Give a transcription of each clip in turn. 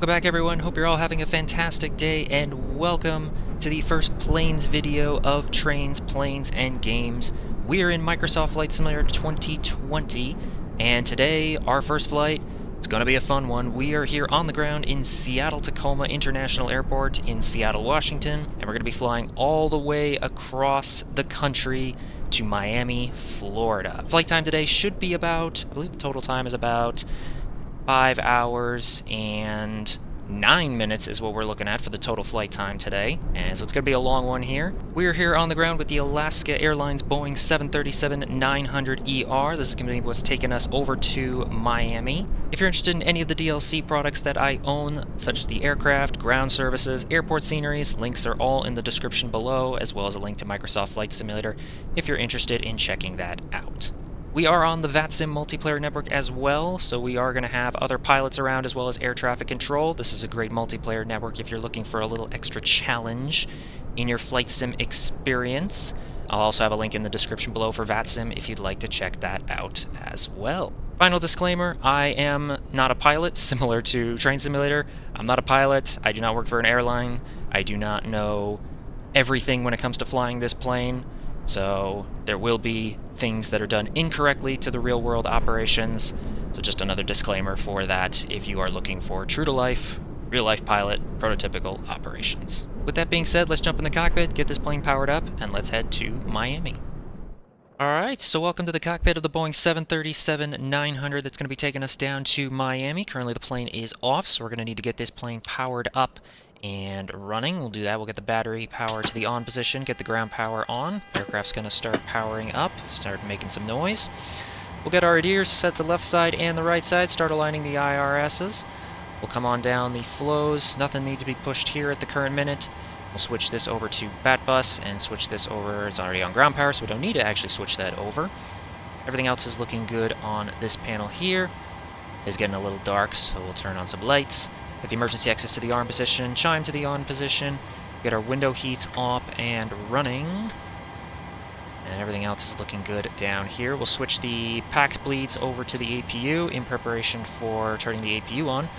Welcome back, everyone. Hope you're all having a fantastic day, and welcome to the first planes video of Trains, Planes, and Games. We are in Microsoft Flight Simulator 2020, and today, our first flight, it's going to be a fun one. We are here on the ground in Seattle-Tacoma International Airport in Seattle, Washington, and we're going to be flying all the way across the country to Miami, Florida. Flight time today should be about, I believe the total time is about 5 hours and 9 minutes is what we're looking at for the total flight time today. And so it's going to be a long one here. We're here on the ground with the Alaska Airlines Boeing 737-900ER. This is going to be what's taking us over to Miami. If you're interested in any of the DLC products that I own, such as the aircraft, ground services, airport sceneries, links are all in the description below, as well as a link to Microsoft Flight Simulator if you're interested in checking that out. We are on the VATSIM multiplayer network as well, so we are going to have other pilots around as well as air traffic control. This is a great multiplayer network if you're looking for a little extra challenge in your flight sim experience. I'll also have a link in the description below for VATSIM if you'd like to check that out as well. Final disclaimer, I am not a pilot, similar to Train Simulator. I'm not a pilot, I do not work for an airline, I do not know everything when it comes to flying this plane. So there will be things that are done incorrectly to the real-world operations. So just another disclaimer for that if you are looking for true-to-life, real-life pilot, prototypical operations. With that being said, let's jump in the cockpit, get this plane powered up, and let's head to Miami. Alright, so welcome to the cockpit of the Boeing 737-900 that's going to be taking us down to Miami. Currently the plane is off, so we're going to need to get this plane powered up and running. We'll do that. We'll get the battery power to the on position, get the ground power on. Aircraft's going to start powering up, start making some noise. We'll get our adheres set the left side and the right side, start aligning the IRSs. We'll come on down the flows. Nothing needs to be pushed here at the current minute. We'll switch this over to BAT bus and switch this over. It's already on ground power, so we don't need to actually switch that over. Everything else is looking good on this panel here. It's getting a little dark, so we'll turn on some lights. Get the emergency exits to the arm position, chime to the on position, get our window heats off and running. And everything else is looking good down here. We'll switch the packed bleeds over to the APU in preparation for turning the APU on.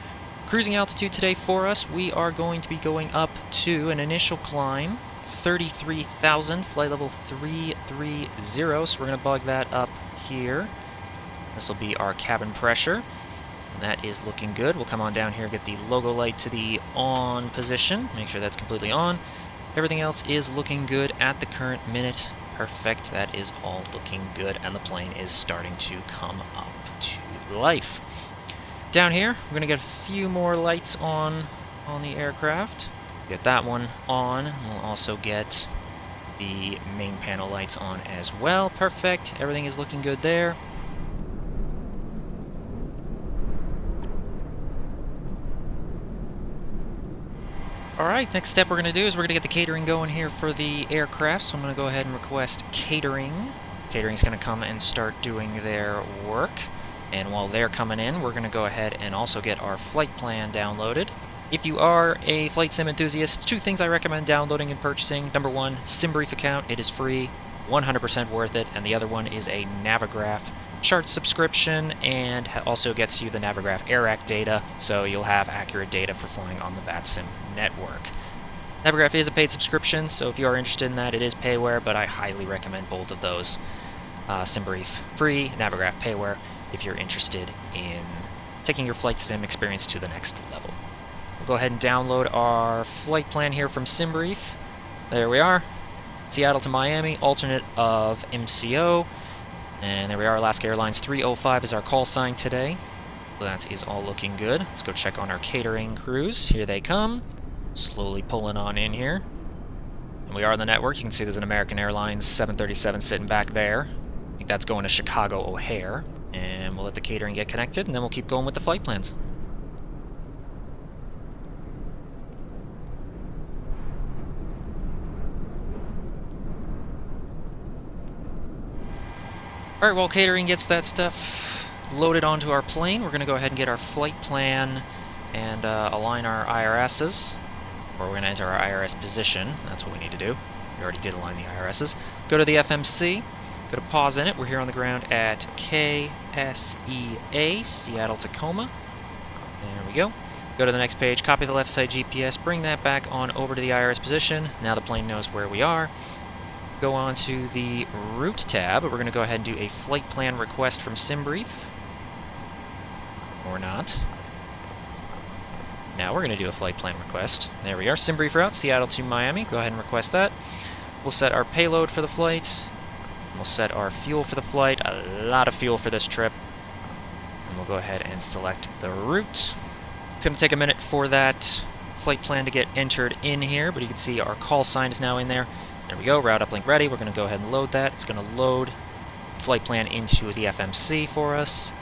Cruising altitude today for us, we are going to be going up to an initial climb, 33,000, flight level 330, so we're going to bug that up here. This will be our cabin pressure. And that is looking good. We'll come on down here, get the logo light to the on position, make sure that's completely on. Everything else is looking good at the current minute. Perfect, that is all looking good, and the plane is starting to come up to life. Down here, we're going to get a few more lights on the aircraft. Get that one on. We'll also get the main panel lights on as well. Perfect, everything is looking good there. Alright, next step we're going to do is we're going to get the catering going here for the aircraft, so I'm going to go ahead and request catering. Catering's going to come and start doing their work, and while they're coming in, we're going to go ahead and also get our flight plan downloaded. If you are a flight sim enthusiast, 2 things I recommend downloading and purchasing. Number 1, SimBrief account, it is free, 100% worth it, and the other one is a Navigraph chart subscription, and also gets you the Navigraph AirAct data, so you'll have accurate data for flying on the VATSIM network. Navigraph is a paid subscription, so if you are interested in that, it is payware, but I highly recommend both of those. SimBrief free, Navigraph payware, if you're interested in taking your flight sim experience to the next level. We'll go ahead and download our flight plan here from SimBrief. There we are. Seattle to Miami, alternate of MCO. And there we are, Alaska Airlines 305 is our call sign today. So that is all looking good. Let's go check on our catering crews. Here they come. Slowly pulling on in here. And we are on the network. You can see there's an American Airlines 737 sitting back there. I think that's going to Chicago O'Hare. And we'll let the catering get connected, and then we'll keep going with the flight plans. Alright, while catering gets that stuff loaded onto our plane, we're going to go ahead and get our flight plan and align our IRSs. Or we're going to enter our IRS position. That's what we need to do. We already did align the IRSs. Go to the FMC. Go to pause in it. We're here on the ground at KSEA, Seattle-Tacoma. There we go. Go to the next page, copy the left side GPS, bring that back on over to the IRS position. Now the plane knows where we are. Go on to the route tab. We're going to go ahead and do a flight plan request from SimBrief. Or not. Now we're going to do a flight plan request. There we are, SimBrief route, Seattle to Miami. Go ahead and request that. We'll set our payload for the flight. We'll set our fuel for the flight. A lot of fuel for this trip. And we'll go ahead and select the route. It's going to take a minute for that flight plan to get entered in here, but you can see our call sign is now in there. There we go, route uplink ready. We're going to go ahead and load that. It's going to load flight plan into the FMC for us.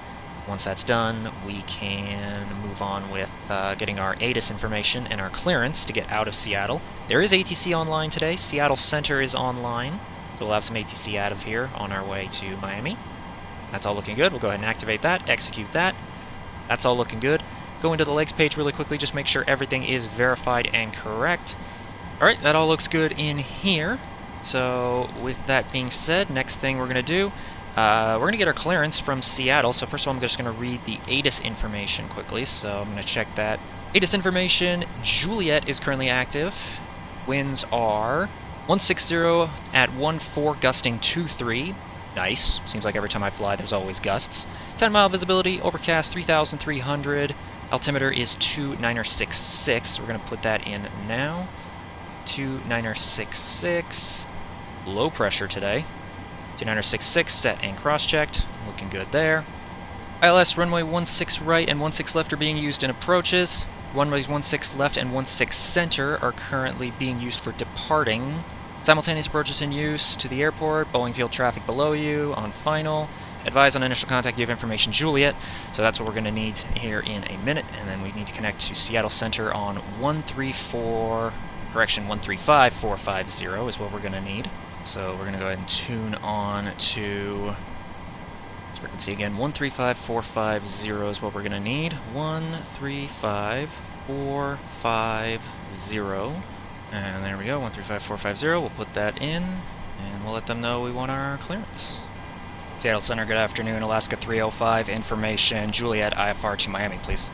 Once that's done, we can move on with getting our ATIS information and our clearance to get out of Seattle. There is ATC online today. Seattle Center is online, so we'll have some ATC out of here on our way to Miami. That's all looking good. We'll go ahead and activate that, execute that. That's all looking good. Go into the legs page really quickly, just make sure everything is verified and correct. Alright, that all looks good in here. So, with that being said, next thing we're going to do, we're going to get our clearance from Seattle. So first of all, I'm just going to read the ATIS information quickly, so I'm going to check that. ATIS information, Juliet is currently active. Winds are 160 at 1.4, gusting 2.3. Nice. Seems like every time I fly, there's always gusts. 10-mile visibility, overcast 3,300. Altimeter is 2966. We're going to put that in now. 2966. Low pressure today. 2966 set and cross-checked. Looking good there. ILS runway 16 right and 16 left are being used in approaches. Runways 16 left and 16 center are currently being used for departing. Simultaneous approaches in use to the airport. Boeing field traffic below you on final. Advise on initial contact, you have information Juliet. So that's what we're going to need here in a minute. And then we need to connect to Seattle Center on 135,450 is what we're going to need. So we're going to go ahead and tune on to, let's frequency again, 135,450 is what we're going to need. 135,450. And there we go, 135,450. We'll put that in, and we'll let them know we want our clearance. Seattle Center, good afternoon. Alaska 305, information. Juliet, IFR to Miami, please.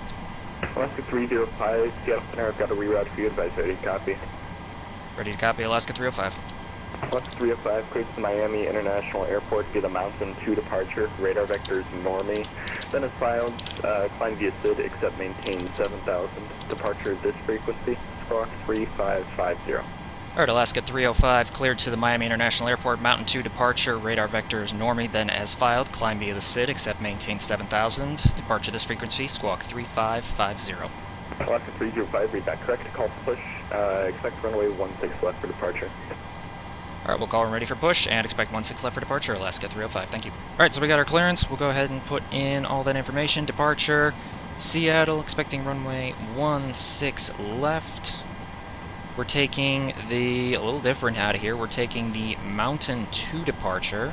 Alaska 305, Seattle Center, I've got a reroute for you. Advise ready to copy. Ready to copy, Alaska 305. Alaska 305, cleared to Miami International Airport via the Mountain 2 departure. Radar vectors normie. Then as filed, climb via SID, except maintain 7,000. Departure at this frequency, squawk 3550. Alright, Alaska 305, cleared to the Miami International Airport, Mountain 2 departure, radar vectors normie, then as filed, climb via the SID, except maintain 7,000, departure this frequency, squawk 3550. Alaska 305, read that correct, call for push, expect runway 16 left for departure. Alright, we'll call when ready for push, and expect 16 left for departure, Alaska 305, thank you. Alright, so we got our clearance, we'll go ahead and put in all that information, departure, Seattle, expecting runway 16 left. We're taking a little different out of here, we're taking the Mountain 2 departure.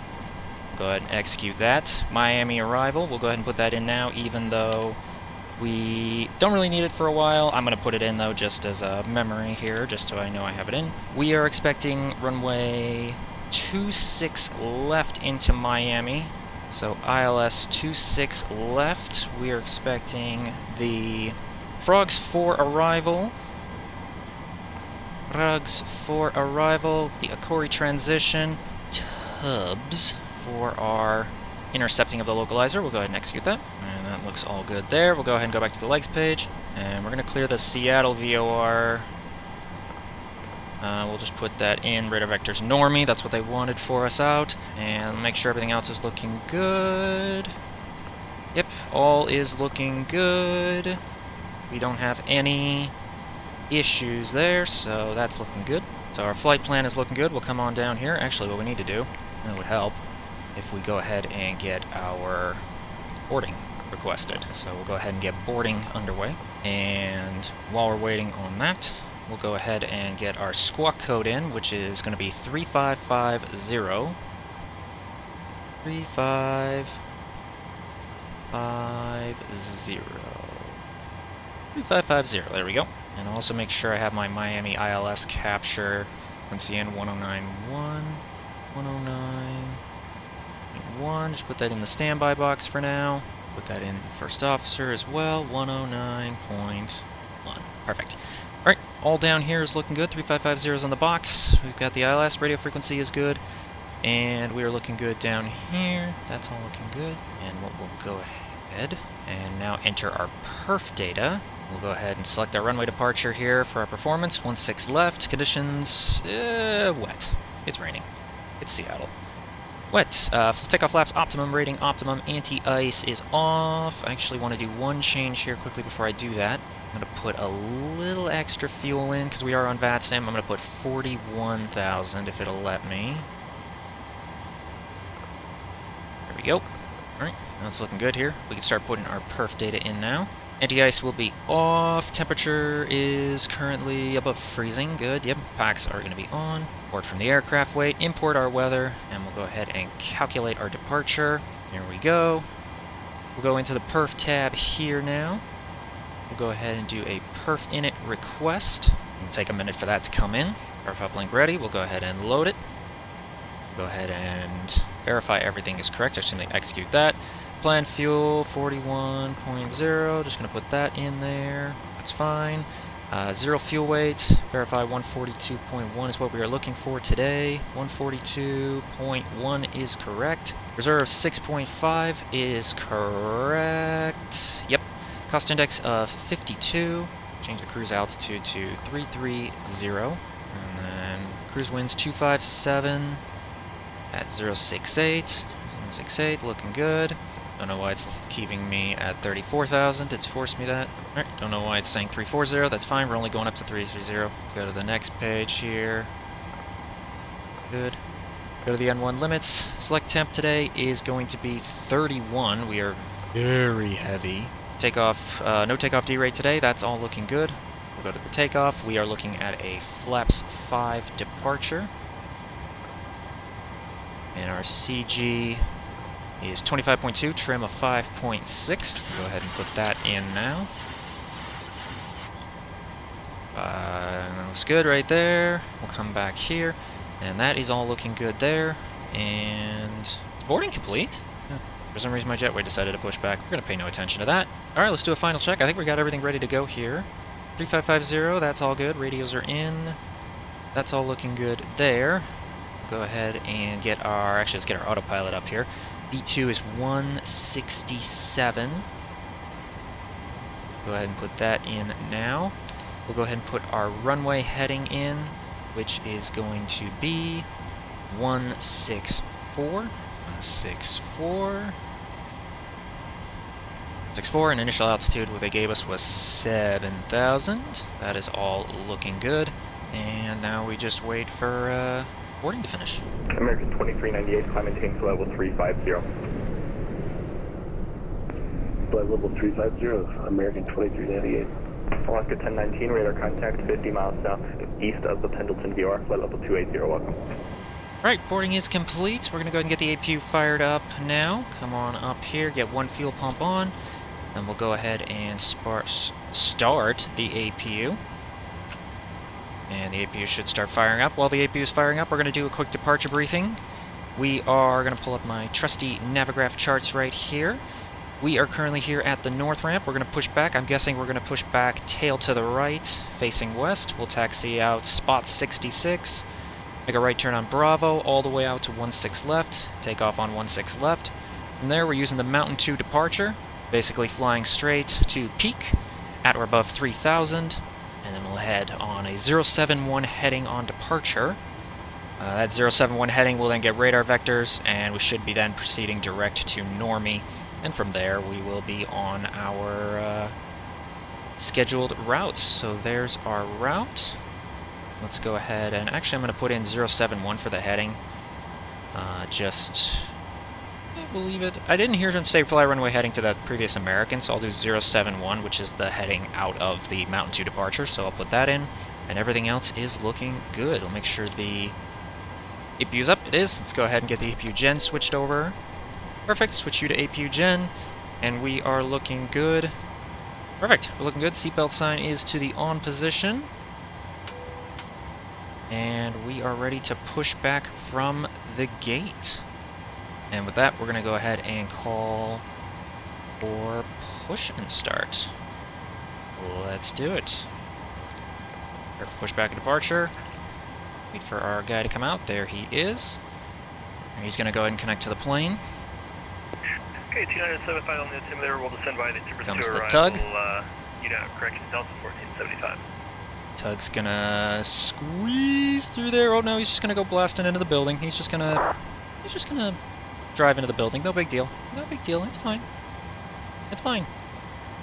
Go ahead and execute that. Miami arrival, we'll go ahead and put that in now, even though we don't really need it for a while. I'm going to put it in, though, just as a memory here, just so I know I have it in. We are expecting runway 26 left into Miami. So ILS 26 left. We are expecting the Frogs for arrival. Frogs for arrival. The Akori transition. Tubs for our intercepting of the localizer. We'll go ahead and execute that. And that looks all good there. We'll go ahead and go back to the legs page. And we're going to clear the Seattle VOR. We'll just put that in radar vectors normie. That's what they wanted for us out. And make sure everything else is looking good. Yep, all is looking good. We don't have any issues there, so that's looking good. So our flight plan is looking good. We'll come on down here. Actually, what we need to do, that would help, if we go ahead and get our boarding requested. So we'll go ahead and get boarding underway. And while we're waiting on that, we'll go ahead and get our squawk code in, which is going to be 3550. 3550, there we go. And I'll also make sure I have my Miami ILS capture frequency in 1091, 109.1, just put that in the standby box for now. Put that in first officer as well, 109.1. Perfect. Alright, all down here is looking good. 3550 is on the box. We've got the ILS, radio frequency is good. And we are looking good down here. That's all looking good. And what we'll go ahead and now enter our perf data. We'll go ahead and select our runway departure here for our performance. 16 left. Conditions, wet. It's raining. It's Seattle. Wet. Takeoff flaps, optimum rating, optimum. Anti-ice is off. I actually want to do one change here quickly before I do that. I'm going to put a little extra fuel in because we are on VATSIM. I'm going to put 41,000 if it'll let me. There we go. Alright, that's looking good here. We can start putting our perf data in now. Anti-ice will be off. Temperature is currently above freezing. Good. Yep. Packs are going to be on. Import from the aircraft weight. Import our weather. And we'll go ahead and calculate our departure. Here we go. We'll go into the perf tab here now. We'll go ahead and do a perf init request. It'll take a minute for that to come in. Perf uplink ready. We'll go ahead and load it. We'll go ahead and verify everything is correct. Just going to execute that. Planned fuel 41.0. Just going to put that in there. That's fine. Zero fuel weight. Verify 142.1 is what we are looking for today. 142.1 is correct. Reserve 6.5 is correct. Yep. Cost index of 52. Change the cruise altitude to 330. And then cruise winds 257 at 068. 068, looking good. Don't know why it's keeping me at 34,000. It's forced me that. Alright, don't know why it's saying 340. That's fine. We're only going up to 330. Go to the next page here. Good. Go to the N1 limits. Select temp today is going to be 31. We are very heavy. Takeoff, no takeoff D rate today. That's all looking good. We'll go to the takeoff. We are looking at a flaps 5 departure. And our CG is 25.2, trim of 5.6. Go ahead and put that in now. That looks good right there. We'll come back here, and that is all looking good there. And is boarding complete? Yeah. For some reason my jetway decided to push back. We're going to pay no attention to that. Alright, let's do a final check. I think we got everything ready to go here. 3550, that's all good. Radios are in. That's all looking good there. We'll go ahead and get our, actually let's get our autopilot up here. V2 is 167. Go ahead and put that in now. We'll go ahead and put our runway heading in, which is going to be 164. 164. 164, and initial altitude what they gave us was 7,000. That is all looking good. And now we just wait for boarding to finish. American 2398, climb and maintain to level 350. Flight level 350, American 2398. Alaska 1019, radar contact 50 miles south east of the Pendleton VR, flight level 280, welcome. Alright, boarding is complete. We're going to go ahead and get the APU fired up now. Come on up here, get one fuel pump on, and we'll go ahead and start the APU. And the APU should start firing up. While the APU is firing up, we're going to do a quick departure briefing. We are going to pull up my trusty Navigraph charts right here. We are currently here at the north ramp. We're going to push back. I'm guessing we're going to push back tail to the right, facing west. We'll taxi out spot 66. Make a right turn on Bravo, all the way out to 16 left. Take off on 16 left. From there, we're using the Mountain 2 departure, basically flying straight to peak at or above 3,000. And then we'll head on a 071 heading on departure. That 071 heading will then get radar vectors, and we should be then proceeding direct to Normie. And from there, we will be on our scheduled routes. So there's our route. Let's go ahead and actually I'm going to put in 071 for the heading. I believe it. I didn't hear him say fly runway heading to the previous American, so I'll do 071, which is the heading out of the Mountain 2 departure, so I'll put that in. And everything else is looking good. We'll make sure the APU's up. It is. Let's go ahead and get the APU gen switched over. Perfect. Switch you to APU gen, and we are looking good. Perfect. We're looking good. Seatbelt sign is to the on position. And we are ready to push back from the gate. And with that, we're going to go ahead and call for push and start. Let's do it. Careful pushback and departure. Wait for our guy to come out. There he is. And he's going to go ahead and connect to the plane. Okay, 2975 on the altimeter. We'll descend by the Super Comes the arrival, tug. unit correction, Delta 1475. Tug's gonna squeeze through there. Oh no, he's just gonna go blasting into the building. He's just gonna drive into the building. No big deal. No big deal. It's fine. It's fine.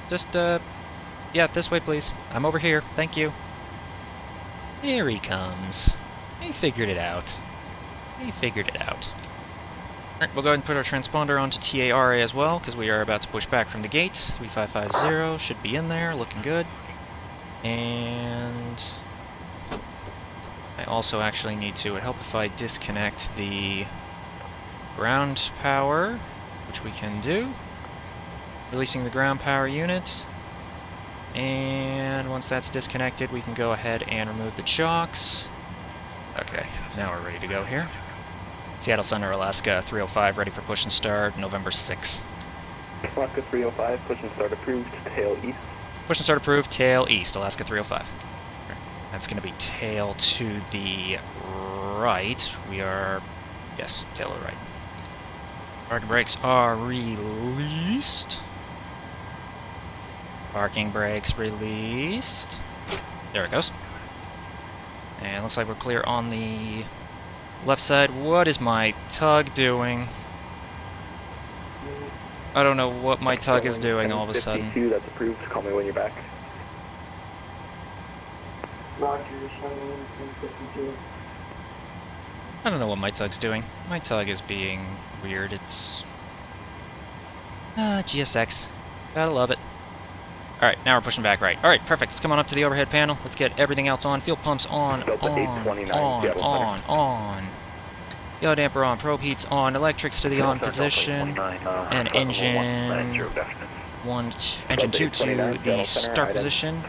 Just, yeah, this way, please. I'm over here. Thank you. Here he comes. He figured it out. He figured it out. Alright, we'll go ahead and put our transponder onto TARA as well, because we are about to push back from the gate. 3550 should be in there, looking good. And I also actually need to, it would help if I disconnect the ground power, which we can do. Releasing the ground power unit. And once that's disconnected, we can go ahead and remove the chocks. Okay, now we're ready to go here. Seattle Center, Alaska 305, ready for push and start, November 6. Alaska 305, push and start approved, tail east. Push and start approved, tail east, Alaska 305. That's going to be tail to the right. We are, yes, tail to the right. Parking brakes are released. Parking brakes released. There it goes. And looks like we're clear on the left side. What is my tug doing? I don't know what my tug is doing all of a sudden. 52, that's approved. Call me when you're back. Roger, 752. I don't know what my tug's doing. My tug is being weird. It's GSX. Gotta love it. Alright, now we're pushing back right. Alright, perfect. Let's come on up to the overhead panel. Let's get everything else on. Fuel pumps on, on. Yaw damper on, probe heats on, electrics to the on position, and engine 2 to the start position,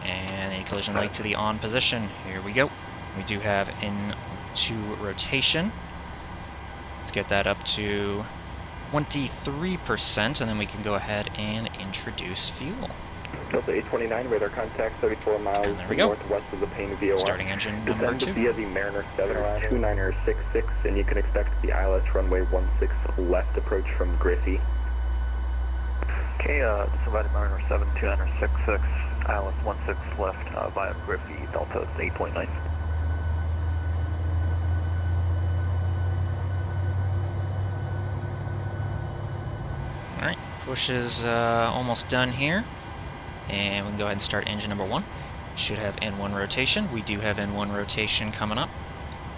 and a collision light to the on position. Here we go. We do have N2 rotation. Let's get that up to 23%, and then we can go ahead and introduce fuel. Delta 829, radar contact 34 miles northwest of the Payne VOR. Starting engine number 2. Via the Mariner 7 2966, and you can expect the ILS runway 16 left approach from Griffey. Okay, this is Mariner 7 2966, ILS 16 left via Griffey, Delta 829. Alright, push is almost done here. And we can go ahead and start engine number 1. Should have N1 rotation. We do have N1 rotation coming up.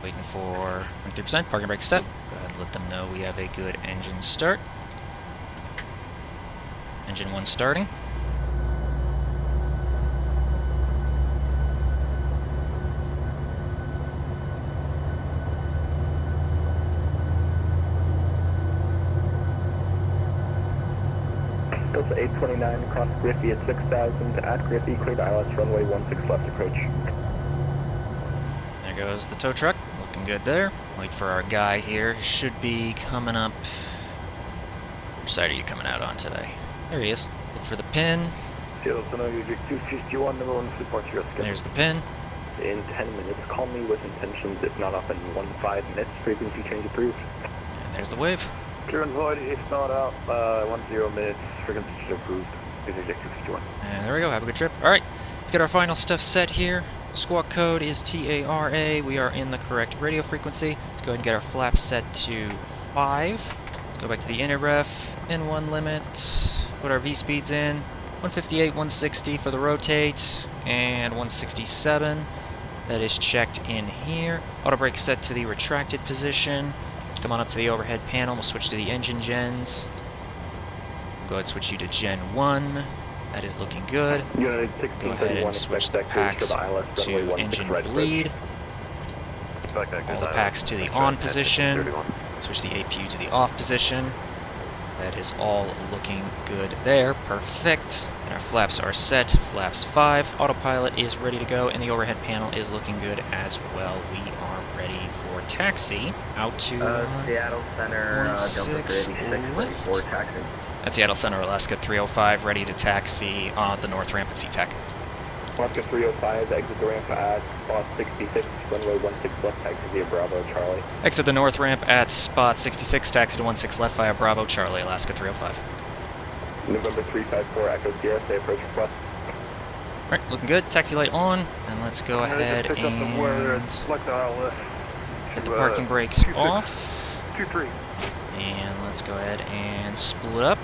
Waiting for 23%. Parking brake set. Go ahead and let them know we have a good engine start. Engine 1 starting. Delta 829 across Griffey at 6,000. At Griffey, cleared ILS runway 16 left approach. There goes the tow truck. Looking good there. Wait for our guy here. He should be coming up. Which side are you coming out on today? There he is. Look for the pin. There's the pin. In 10 minutes, call me with intentions, if not up in 15 minutes. Frequency change approved. And there's the wave. Clear and void, if not out, 10 minutes, frequency approved. This is Objective 51. And there we go, have a good trip. Alright, let's get our final stuff set here. Squawk code is TARA. We are in the correct radio frequency. Let's go ahead and get our flaps set to 5. Let's go back to the inner ref, N1 limit, put our V-speeds in. 158, 160 for the rotate, and 167. That is checked in here. Auto brake set to the retracted position. Come on up to the overhead panel. We'll switch to the engine gens. We'll go ahead and switch you to Gen 1. That is looking good. Go ahead and switch the packs to engine bleed. All the packs to the on position. Switch the APU to the off position. That is all looking good there. Perfect. And our flaps are set. Flaps 5. Autopilot is ready to go, and the overhead panel is looking good as well. We are ready for taxi out to Seattle Center, 16 left. That's Seattle Center, Alaska 305, ready to taxi on the north ramp at SeaTac. Alaska 305, exit the ramp at spot 66, runway 16 left, taxi via Bravo, Charlie. Exit the north ramp at spot 66, taxi to 16 left via Bravo, Charlie, Alaska 305. November 354, Echo Sierra, say approach request. Alright, looking good. Taxi light on, and let's go ahead and get the parking brakes off. 2-3. And let's go ahead and split up.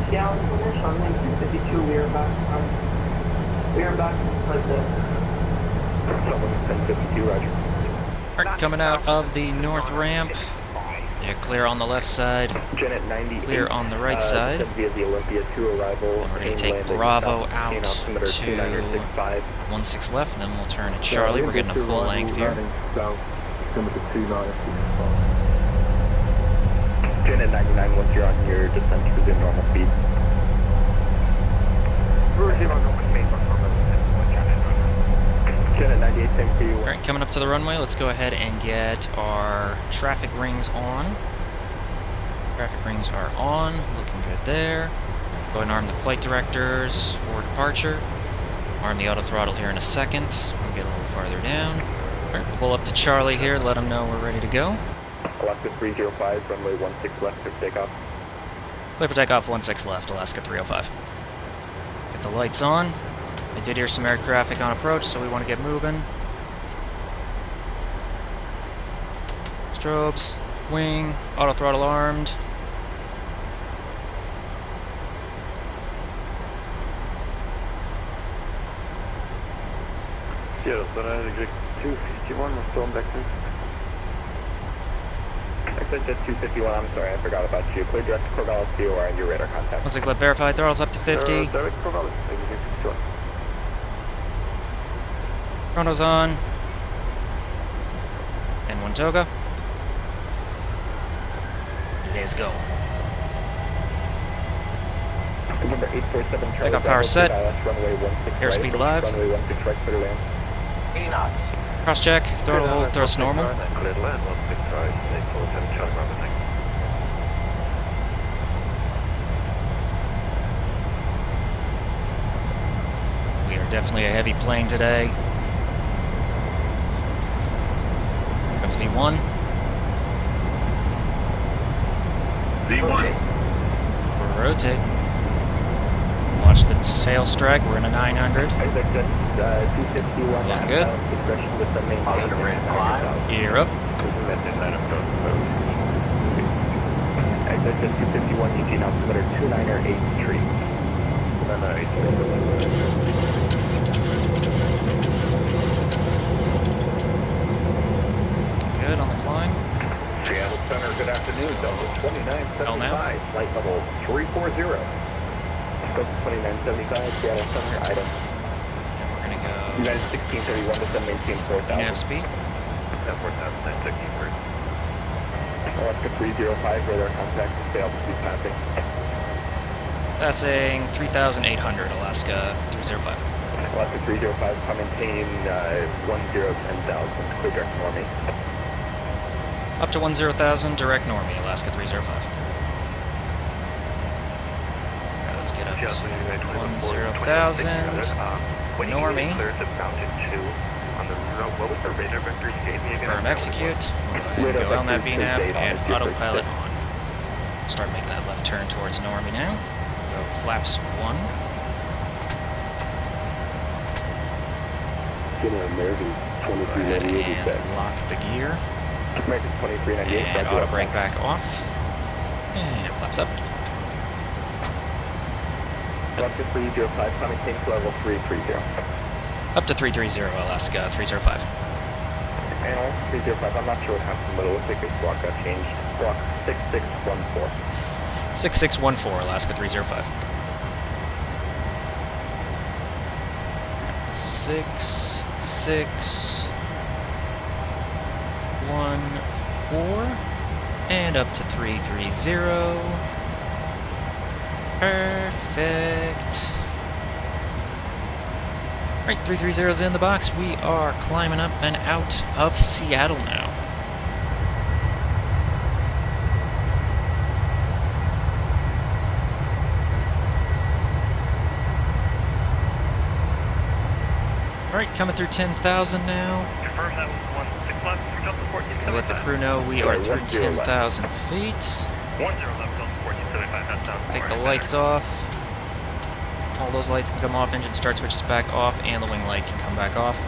Yeah, we'll finish on 1952. We are back like this. Someone 1052, roger. Alright, coming out of the north ramp. Yeah, clear on the left side. Janet 98. Clear on the right side. Via the Olympia 2 arrival. And we're going to take Bravo out to 16 left, and then we'll turn at Charlie. We're getting a full length here. Janet 99, once you're on your descent, resume normal speed. Janet 98, same for you. Alright, coming up to the runway, let's go ahead and get our traffic rings on. Traffic rings are on, looking good there. Go ahead and arm the flight directors for departure. Arm the auto throttle here in a second. We'll get a little farther down. Alright, we'll pull up to Charlie here, let him know we're ready to go. Alaska 305, runway 16 left, for takeoff. Clear for takeoff, 16 left, Alaska 305. Get the lights on. I did hear some air traffic on approach, so we want to get moving. Strobes, wing, auto throttle armed. Yeah, but I had 251, we're still in Vector. Exit 251, I'm sorry, I forgot about you. Clear direct to Corvallis COR and your radar contact. 16 left verified, throttles up to 50. Direct Corvallis, exit 61. Chrono's on. And one toga. Let's go. November 847, Charlie. Takeoff power set. Runway 16 Airspeed right, live. Runway 16 right, clear to land. 80 knots. Cross check, throttle hold, thrust normal. Clear to land, 16 right, 847, Charlie, Bravo, thanks. We are definitely a heavy plane today. Here comes V1. V1. Rotate. Watch the sail strike, we're in a 900. Exit 251. Looking good. Discretion with the main Positive rate of climb. Gear up. Exit 251, Eugene altimeter 29 tree. Good on the climb. Seattle Center, good afternoon. Delta 2975, flight level 340. Delta 2975, Seattle Center, item. And we're gonna go United 1631, descend maintain 4000. nav speed. 4,963. Alaska 305, radar contact, stay altitude passing. Passing 3,800, Alaska 305. Alaska 305, maintain 10,000, clear direct normie. Up to 10,000, direct normie, Alaska 305. Alright, let's get up to 10,000. Normie. Firm execute. We'll go on that VNAV and autopilot on. Start making that left turn towards normie now. Go flaps 1. Go ahead and lock the gear. American 2398. And auto brake back off. And flaps up. Alaska 305, maintain level 330. Up to 330, Alaska 305. Analyst 305, I'm not sure what happened, but it looks like this block got changed. Block 6614. 6614, Alaska 305. 6614. And up to 330. Perfect. Alright, 330's in the box. We are climbing up and out of Seattle now. Alright, coming through 10,000 now. Confirm that was 16 left. Delta We'll let the 1475. crew know we are through 10 left. 10,000 feet. 10 left, Delta 1475. That's down. Take the lights off. All those lights can come off, engine start switches back off, and the wing light can come back off.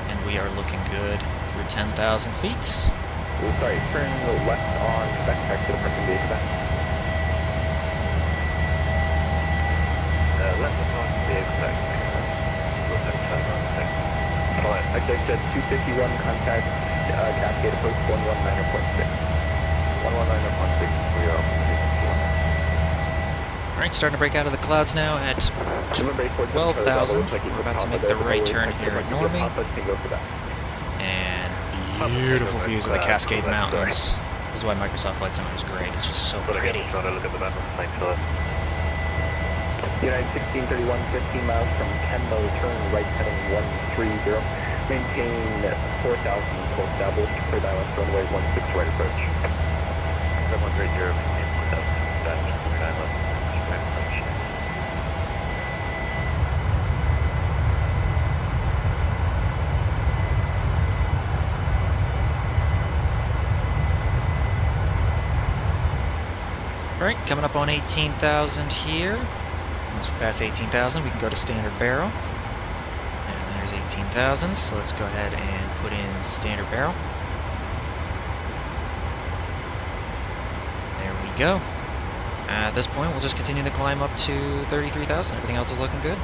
And we are looking good through 10,000 feet. Oh, sorry, turn left on back to the parking bay back. Left is on the exact. Exit 251, contact Cascade approach 119.6. 119.6, we are Alright, starting to break out of the clouds now at 12,000. We're about to make the right turn here at Normie. And beautiful views of the Cascade Mountains. This is why Microsoft Flight Simulator is great. It's just so pretty. Look at the map. Thanks for that. United 1631, 15 miles from Kenmo, turn right heading 130. Maintain 4,000 until established, clear balance runway 16 right approach. 7130, maintain 4,000, dash 39 left, right approach. Alright, coming up on 18,000 here. Once we pass 18,000, we can go to standard barrel. And there's 18,000, so let's go ahead and put in standard barrel. There we go. At this point, we'll just continue the climb up to 33,000. Everything else is looking good.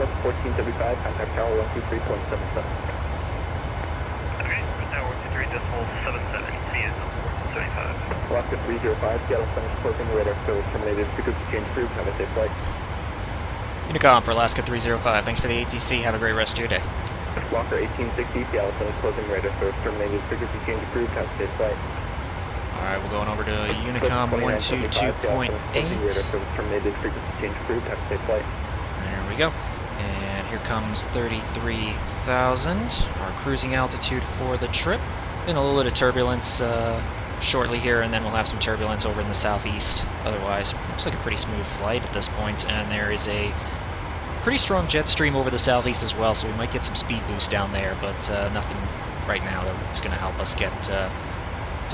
Delta 1475, contact tower 123.77. Okay, tower 123.77, see you at 1475. Alaska 305, Seattle Center closing, radar service terminated, frequency change approved, have a safe flight. Unicom for Alaska 305, thanks for the ATC, have a great rest of your day. Walker 1860, Seattle Center closing, radar service terminated, frequency change approved, have a safe flight. Alright, we're going over to Unicom 122.8. Radar service terminated, frequency change approved, have a safe flight. There we go. And here comes 33,000, our cruising altitude for the trip. Been a little bit of turbulence shortly here, and then we'll have some turbulence over in the southeast. Otherwise, looks like a pretty smooth flight at this point, and there is a pretty strong jet stream over the southeast as well, so we might get some speed boost down there, but nothing right now that's going to help us get to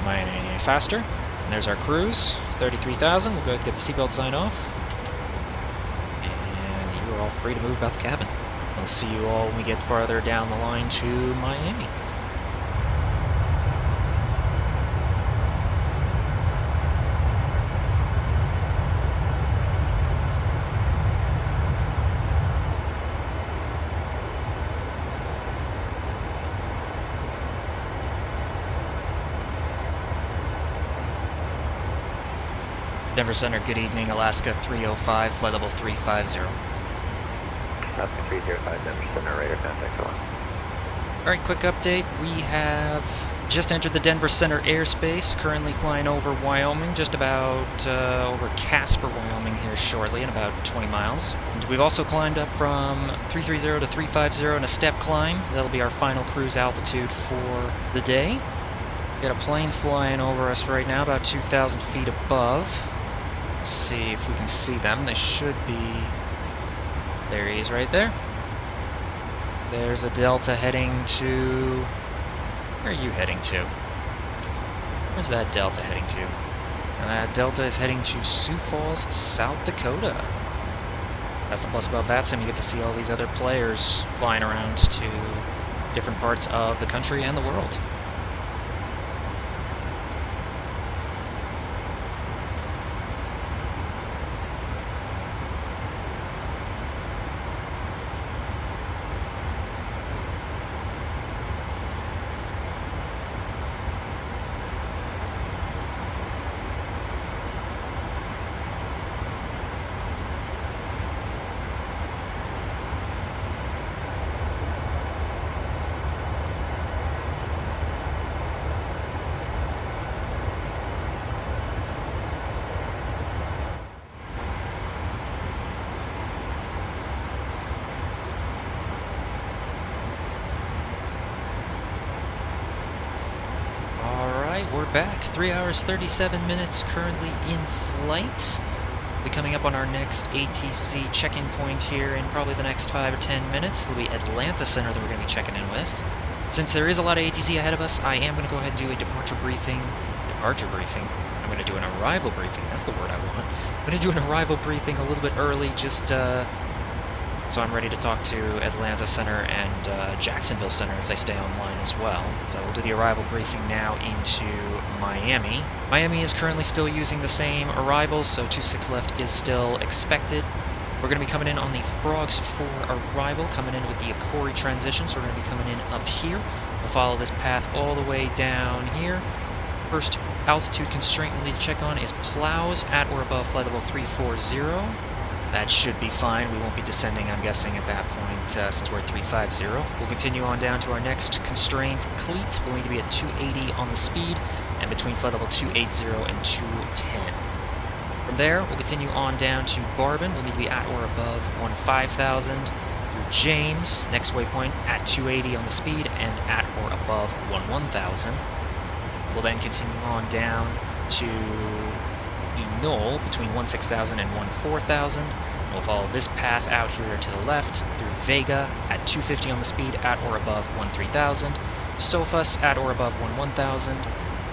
Miami any faster. And there's our cruise, 33,000. We'll go ahead and get the seatbelt sign off. And you're all free to move about the cabin. We'll see you all when we get farther down the line to Miami. Denver Center, good evening. Alaska 305, flight level 350. Alaska 305, Denver Center, radar contact on. Alright, quick update. We have just entered the Denver Center airspace, currently flying over Wyoming, just about over Casper, Wyoming here shortly, in about 20 miles. And we've also climbed up from 330 to 350 in a step climb. That'll be our final cruise altitude for the day. Got a plane flying over us right now, about 2,000 feet above. Let's see if we can see them. They should be... There he is right there. There's a Delta heading to... Where are you heading to? Where's that Delta heading to? And that Delta is heading to Sioux Falls, South Dakota. That's the plus about VATSIM. You get to see all these other players flying around to different parts of the country and the world. we're back. 3 hours, 37 minutes currently in flight. We'll be coming up on our next ATC check-in point here in probably the next 5 or 10 minutes. It'll be Atlanta Center that we're going to be checking in with. Since there is a lot of ATC ahead of us, I am going to go ahead and do a departure briefing. I'm going to do an arrival briefing. That's the word I want. I'm going to do an arrival briefing a little bit early, just so I'm ready to talk to Atlanta Center and Jacksonville Center if they stay online as well. So we'll do the arrival briefing now into Miami. Miami is currently still using the same arrivals, so 26 left is still expected. We're going to be coming in on the Frogs 4 arrival, coming in with the Akori transition, so we're going to be coming in up here. We'll follow this path all the way down here. First altitude constraint we need to check on is plows at or above flight level 340. That should be fine. We won't be descending, I'm guessing, at that point, since we're at 350. We'll continue on down to our next constraint, cleat. We'll need to be at 280 on the speed, and between flight level 280 and 210. From there, we'll continue on down to Barbin. We'll need to be at or above 15,000. Through James, next waypoint, at 280 on the speed, and at or above 11,000. We'll then continue on down to Enol between 16,000 and 14,000. We'll follow this path out here to the left through Vega at 250 on the speed at or above 13,000. Sofus at or above 11,000.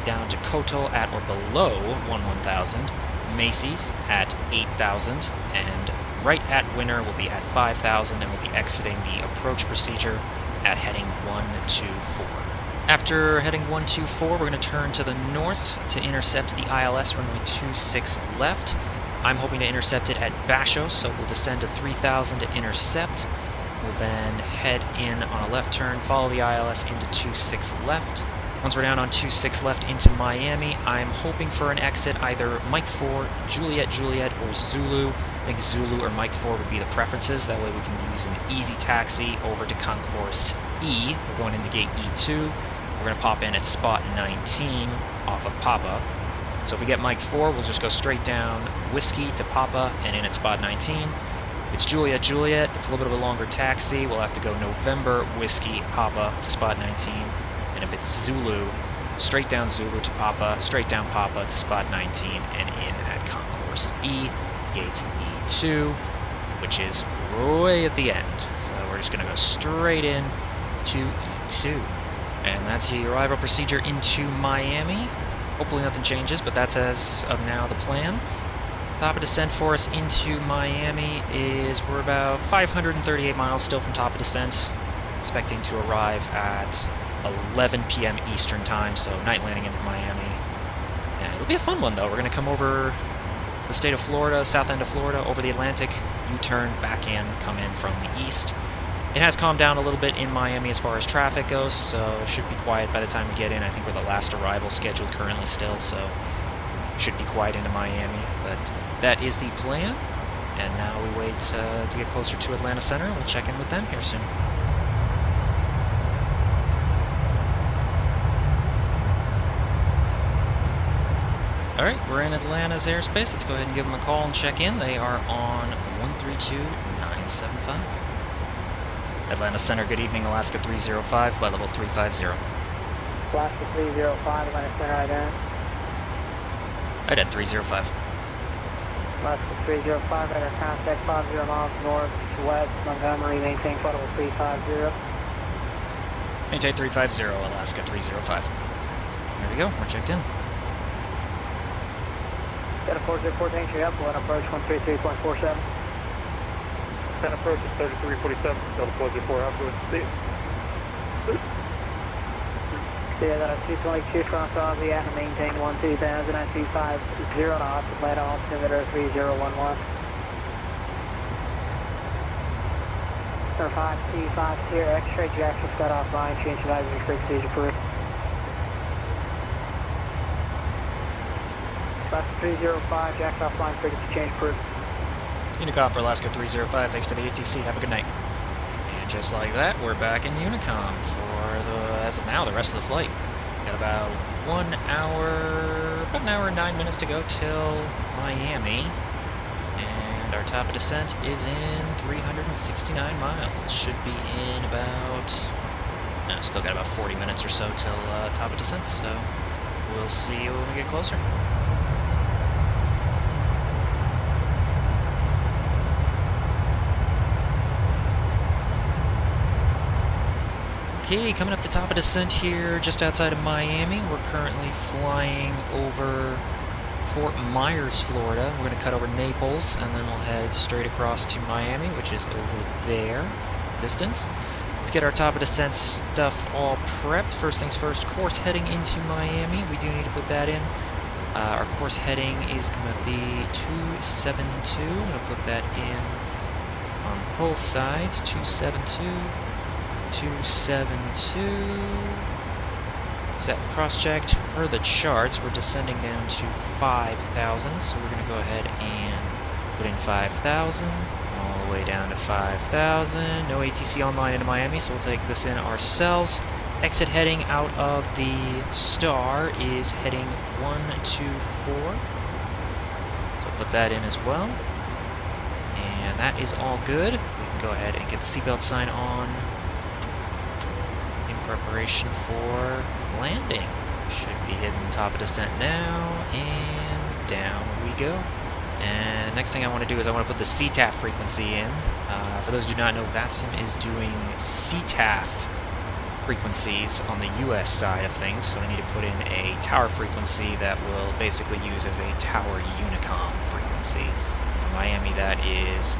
Down to Kotal at or below 11,000. Macy's at 8,000. And right at Winter will be at 5,000, and we'll be exiting the approach procedure at heading 124. After heading 124, we're going to turn to the north to intercept the ILS runway 26 left. I'm hoping to intercept it at Bashos, so we'll descend to 3,000 to intercept. We'll then head in on a left turn, follow the ILS into 26 left. Once we're down on 26 left into Miami, I'm hoping for an exit either Mike 4, Juliet, or Zulu. I think Zulu or Mike 4 would be the preferences. That way we can use an easy taxi over to Concourse E. We're going into gate E2. We're going to pop in at spot 19 off of Papa. So if we get Mike 4, we'll just go straight down Whiskey to Papa and in at spot 19. If it's Juliet, it's a little bit of a longer taxi. We'll have to go November, Whiskey, Papa to spot 19. And if it's Zulu, straight down Zulu to Papa, straight down Papa to spot 19 and in at Concourse E, gate E2, which is way at the end. So we're just going to go straight in to E2. And that's the arrival procedure into Miami. Hopefully nothing changes, but that's as of now the plan. Top of descent for us into Miami is we're about 538 miles still from top of descent. Expecting to arrive at 11 p.m. Eastern time, so night landing into Miami. And it'll be a fun one though. We're going to come over the state of Florida, south end of Florida, over the Atlantic, U-turn, back in, come in from the east. It has calmed down a little bit in Miami as far as traffic goes, so it should be quiet by the time we get in. I think we're the last arrival scheduled currently still, so it should be quiet into Miami. But that is the plan, and now we wait to get closer to Atlanta Center, and we'll check in with them here soon. Alright, we're in Atlanta's airspace. Let's go ahead and give them a call and check in. They are on 132975. Atlanta Center, good evening, Alaska 305, flight level 350. Alaska 305, Atlanta Center, ident. Ident 305. Alaska 305, radar contact 50 miles north to west, Montgomery, maintain flight level 350. Maintain 350, Alaska 305. There we go, we're checked in. Got a 404, thanks for your help, we'll approach 133.47. 10 approach is 3347, Delta 404, afterwards, see. Yeah, that 222 cross Aussie at and maintain 12000 at 250 knots, Atlanta altimeter 3011. Or 5250, X-ray Jackson set offline, change advisory frequencies approved. Alaska 305, Jack's offline, frequency change approved. Unicom for Alaska 305, thanks for the ATC, have a good night. And just like that, we're back in Unicom for as of now, the rest of the flight. Got about 1 hour, about an hour and 9 minutes to go till Miami. And our top of descent is in 369 miles. Should be in about, no, still got about 40 minutes or so till top of descent, so we'll see you when we get closer. Okay, coming up to top of descent here, just outside of Miami. We're currently flying over Fort Myers, Florida. We're going to cut over Naples, and then we'll head straight across to Miami, which is over there, distance. Let's get our top of descent stuff all prepped. First things first, course heading into Miami. We do need to put that in. Our course heading is going to be 272. I'm going to put that in on both sides. 272. 272. Set cross-checked. Per the charts, we're descending down to 5,000, so we're going to go ahead and put in 5,000, all the way down to 5,000. No ATC online into Miami, so we'll take this in ourselves. Exit heading out of the Star is heading 124. So put that in as well. And that is all good. We can go ahead and get the seatbelt sign on in preparation for landing. Should be hitting top of descent now, and down we go. And next thing I want to do is I want to put the CTAF frequency in. For those who do not know, VATSIM is doing CTAF frequencies on the US side of things, so I need to put in a tower frequency that will basically use as a tower unicom frequency. For Miami, that is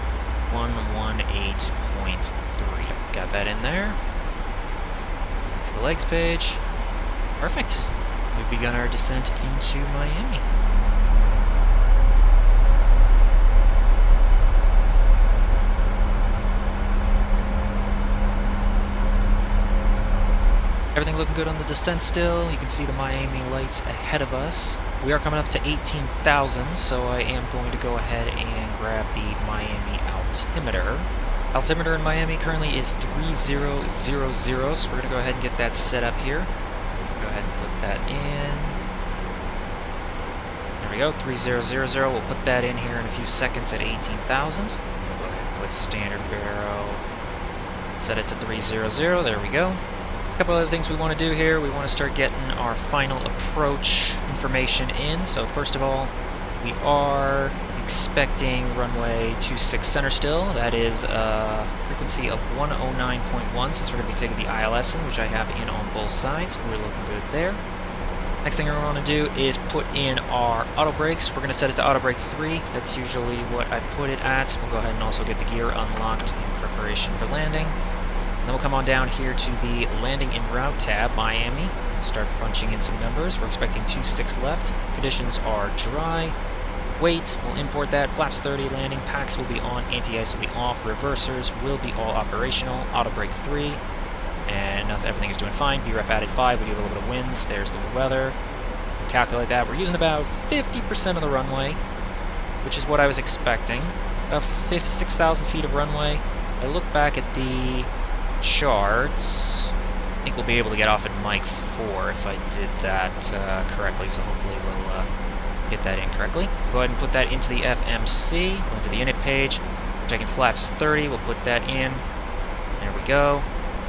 118.3. Got that in there. To the legs page. Perfect. We've begun our descent into Miami. Everything looking good on the descent still. You can see the Miami lights ahead of us. We are coming up to 18,000, so I am going to go ahead and grab the Miami altimeter. Altimeter in Miami currently is 3000, so we're going to go ahead and get that set up here. Go ahead and put that in. There we go, 3000. We'll put that in here in a few seconds at 18,000. We'll go ahead and put standard baro. Set it to 300. There we go. A couple other things we want to do here. We want to start getting our final approach information in. So first of all, we are expecting runway 26 center still. That is a frequency of 109.1 since we're going to be taking the ILS in, which I have in on both sides. We're looking good there. Next thing we want to do is put in our auto brakes. We're going to set it to auto brake 3. That's usually what I put it at. We'll go ahead and also get the gear unlocked in preparation for landing. And then we'll come on down here to the landing en route tab, Miami. Start punching in some numbers. We're expecting 26 left. Conditions are dry. Weight, we'll import that. Flaps 30, landing packs will be on, anti-ice will be off, reversers will be all operational, auto brake 3, and everything is doing fine. VREF added 5, we do a little bit of winds, there's the weather. We'll calculate that. We're using about 50% of the runway, which is what I was expecting. About 6,000 feet of runway. I look back at the charts. I think we'll be able to get off at Mike 4 if I did that correctly, so hopefully we'll get that in correctly. Go ahead and put that into the FMC, go into the init page. We're taking flaps 30, we'll put that in. There we go.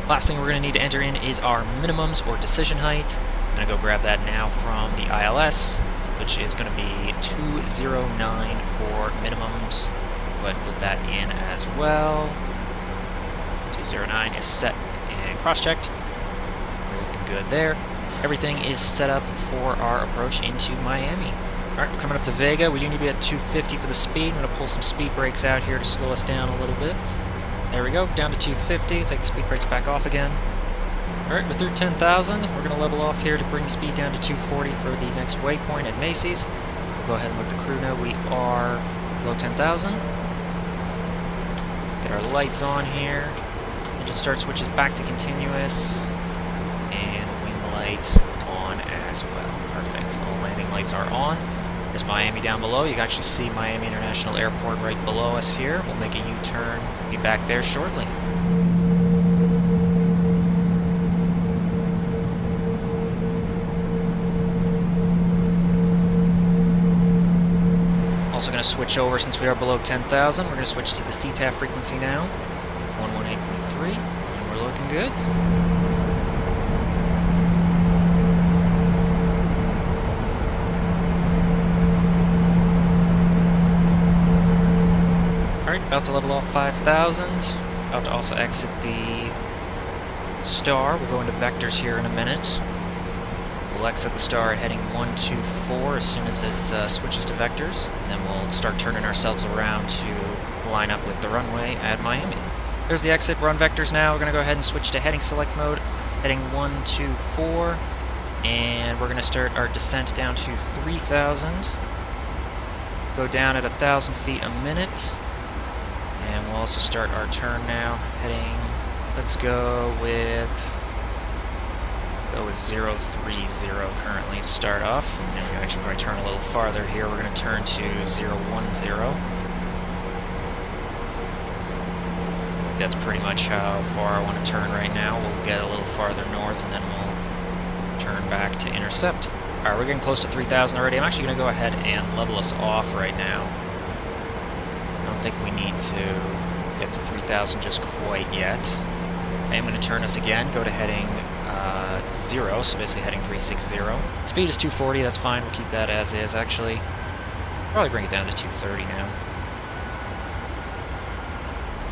Last thing we're going to need to enter in is our minimums or decision height. I'm going to go grab that now from the ILS, which is going to be 209 for minimums. Go ahead and put that in as well. 209 is set and cross-checked. We're looking good there. Everything is set up for our approach into Miami. Alright, we're coming up to Vega. We do need to be at 250 for the speed. I'm going to pull some speed brakes out here to slow us down a little bit. There we go, down to 250. Take the speed brakes back off again. Alright, we're through 10,000. We're going to level off here to bring speed down to 240 for the next waypoint at Macy's. We'll go ahead and let the crew know we are below 10,000. Get our lights on here. Engine start switches back to continuous. And wing light on as well. Perfect. All landing lights are on. There's Miami down below. You can actually see Miami International Airport right below us here. We'll make a U-turn. Be back there shortly. Also going to switch over since we are below 10,000. We're going to switch to the CTAF frequency now. 118.3. And we're looking good. About to level off 5,000. About to also exit the star. We'll go into vectors here in a minute. We'll exit the star at heading 124 as soon as it switches to vectors. And then we'll start turning ourselves around to line up with the runway at Miami. There's the exit. We're on vectors now. We're going to go ahead and switch to heading select mode. Heading 124. And we're going to start our descent down to 3,000. Go down at 1,000 feet a minute. And we'll also start our turn now. Heading, let's go with 030 currently to start off. And we're actually going to turn a little farther here. We're going to turn to 010. That's pretty much how far I want to turn right now. We'll get a little farther north and then we'll turn back to intercept. Alright, we're getting close to 3,000 already. I'm actually going to go ahead and level us off right now. I don't think we need to get to 3,000 just quite yet. I am going to turn us again, go to heading 0, so basically heading 360. Speed is 240, that's fine, we'll keep that as is. Actually, probably bring it down to 230 now.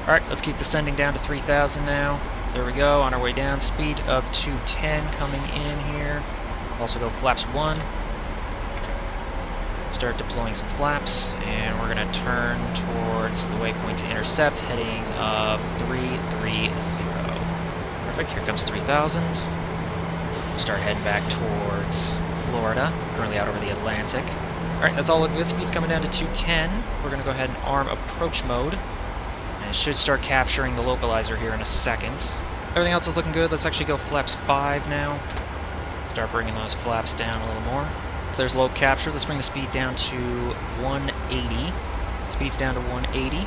Alright, let's keep descending down to 3,000 now. There we go, on our way down. Speed of 210 coming in here. Also go flaps 1. Start deploying some flaps, and we're going to turn towards the waypoint to intercept, heading of 330. Perfect, here comes 3,000. Start heading back towards Florida, currently out over the Atlantic. Alright, that's all look good. Speed's coming down to 210. We're going to go ahead and arm approach mode. And it should start capturing the localizer here in a second. Everything else is looking good. Let's actually go flaps 5 now. Start bringing those flaps down a little more. So there's low capture. Let's bring the speed down to 180. Speed's down to 180.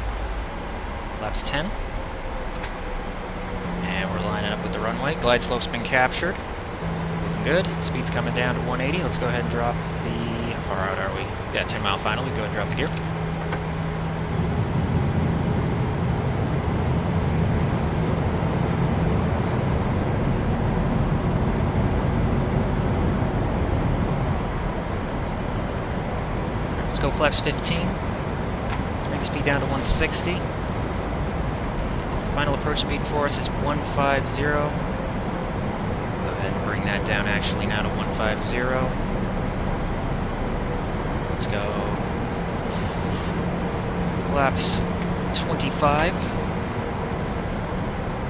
Flaps 10. And we're lining up with the runway. Glide slope's been captured. Looking good. Speed's coming down to 180. Let's go ahead and drop the... How far out are we? Yeah, 10 mile final. We can go ahead and drop the gear. Let's go flaps 15. Let's bring the speed down to 160. Final approach speed for us is 150. Go ahead and bring that down actually now to 150. Let's go flaps 25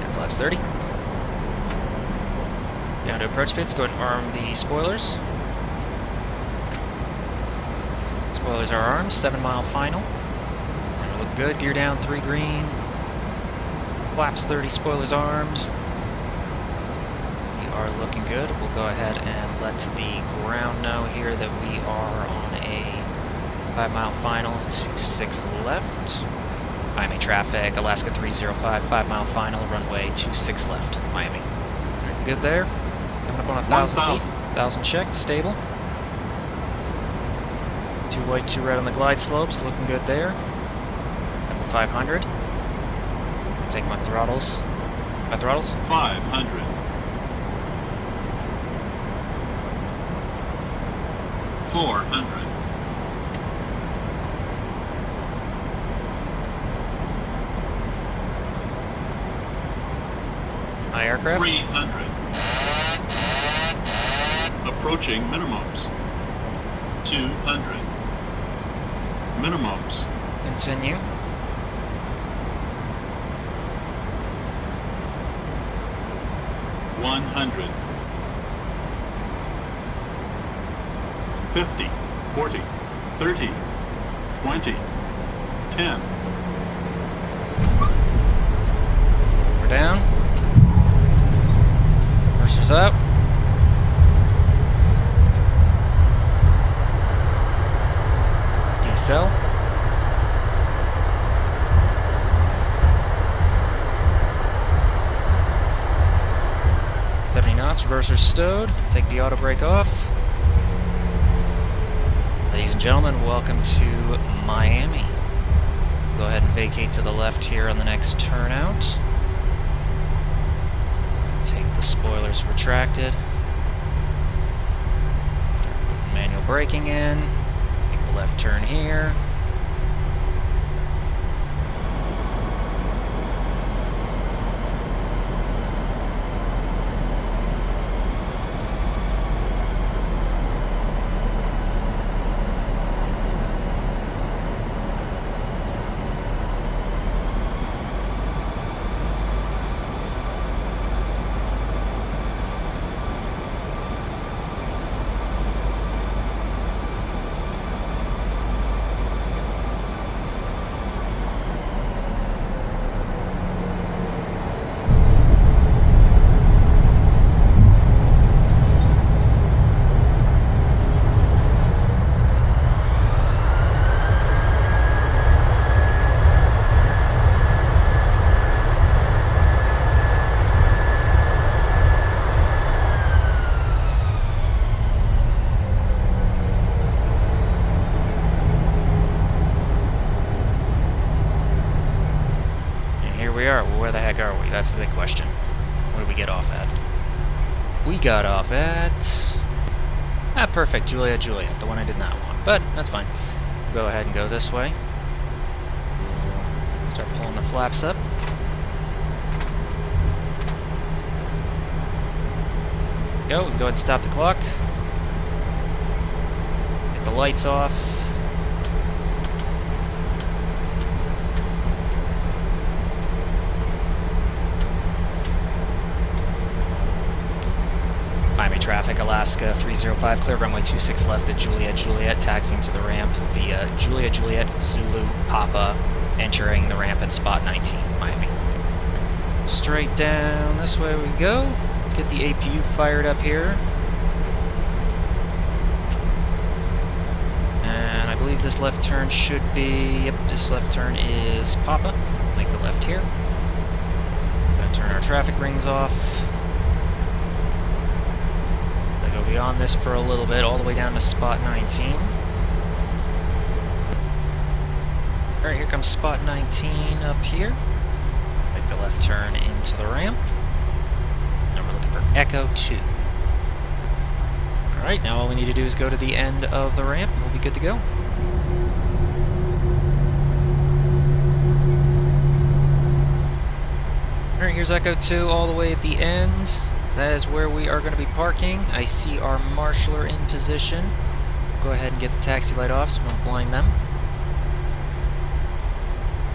and flaps 30. Down to approach speed. Let's go ahead and arm the spoilers. Spoilers are armed. 7 mile final. And it'll look good. Gear down 3 green. Flaps 30, spoilers armed. We are looking good. We'll go ahead and let the ground know here that we are on a 5 mile final, 26 left. Miami traffic, Alaska 305, 5 mile final, runway 26 left, Miami. Good there. Coming up on 1,000 feet. 1,000 checked, stable. 2 white, 2 red on the glide slopes, looking good there. Up to 500. Take my throttles. My throttles? 500. 400. My aircraft? 300. Approaching minimums. 200. Minimums. Continue. 100. 50. 40. 30. 20. 10. We're down. Reversers up. Decel. Reversers stowed. Take the auto brake off. Ladies and gentlemen, welcome to Miami. Go ahead and vacate to the left here on the next turnout. Take the spoilers retracted. Put manual braking in. Make the left turn here. That's the big question. What did we get off at? We got off at... Ah, perfect. Juliet, Juliet. The one I did not want. But that's fine. We'll go ahead and go this way. We'll start pulling the flaps up. Go. We can go ahead and stop the clock. Get the lights off. Miami traffic, Alaska 305, clear runway 26 left at Juliet, Juliet, taxiing to the ramp via Juliet, Juliet, Zulu, Papa, entering the ramp at spot 19, Miami. Straight down this way we go. Let's get the APU fired up here. And I believe this left turn should be, yep, this left turn is Papa. Make the left here. Gonna turn our traffic rings off. On this for a little bit, all the way down to spot 19. Alright, here comes spot 19 up here. Make the left turn into the ramp. And we're looking for Echo 2. Alright, now all we need to do is go to the end of the ramp and we'll be good to go. Alright, here's Echo 2 all the way at the end. That is where we are going to be parking. I see our marshaller in position. Go ahead and get the taxi light off so we don't blind them.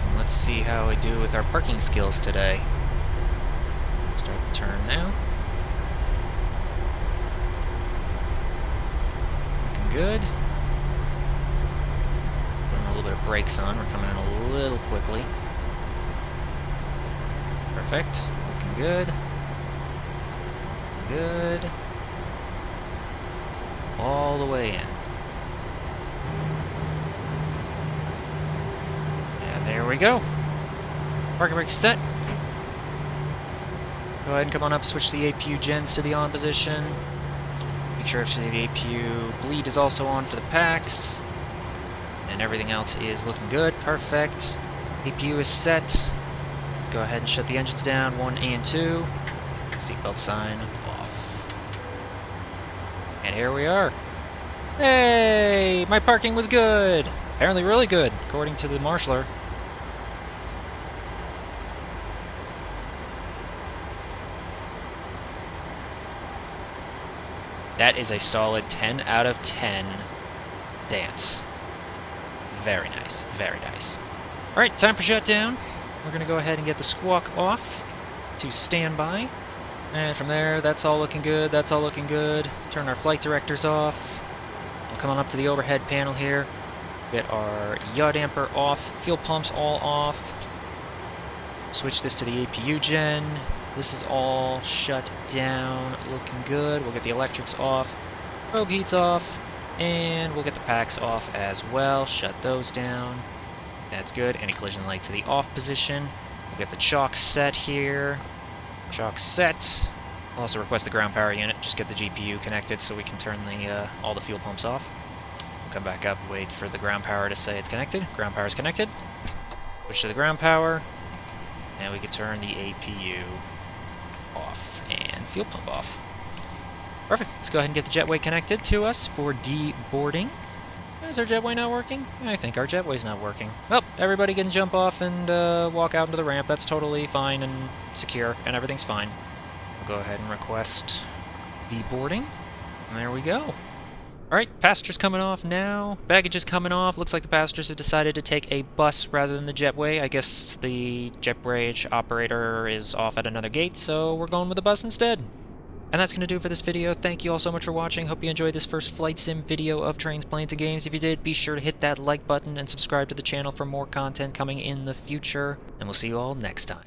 And let's see how we do with our parking skills today. Start the turn now. Looking good. Putting a little bit of brakes on. We're coming in a little quickly. Perfect. Looking good. Good. All the way in. And there we go. Parking brake set. Go ahead and come on up, switch the APU gens to the on position. Make sure the APU bleed is also on for the packs. And everything else is looking good. Perfect. APU is set. Let's go ahead and shut the engines down, 1 and 2. Seatbelt sign off. And here we are. Hey! My parking was good! Apparently really good, according to the marshaller. That is a solid 10 out of 10 dance. Very nice, very nice. Alright, time for shutdown. We're going to go ahead and get the squawk off to standby. And from there, that's all looking good, that's all looking good. Turn our flight directors off. We'll come on up to the overhead panel here. Get our yaw damper off, fuel pumps all off. Switch this to the APU gen. This is all shut down, looking good. We'll get the electrics off, probe heats off, and we'll get the packs off as well. Shut those down. That's good. Anti-collision light to the off position. We'll get the chalk set here. Chalk set. I'll also request the ground power unit. Just get the GPU connected so we can turn the all the fuel pumps off. We'll come back up, wait for the ground power to say it's connected. Ground power is connected. Switch to the ground power, and we can turn the APU off and fuel pump off. Perfect. Let's go ahead and get the jetway connected to us for deboarding. Is our jetway not working? I think our jetway's not working. Well, everybody can jump off and walk out into the ramp. That's totally fine and secure, and everything's fine. We'll go ahead and request deboarding. And there we go. Alright, passengers coming off now. Baggage is coming off. Looks like the passengers have decided to take a bus rather than the jetway. I guess the jetbridge operator is off at another gate, so we're going with the bus instead. And that's going to do it for this video. Thank you all so much for watching. Hope you enjoyed this first flight sim video of Trains, Planes, and Games. If you did, be sure to hit that like button and subscribe to the channel for more content coming in the future. And we'll see you all next time.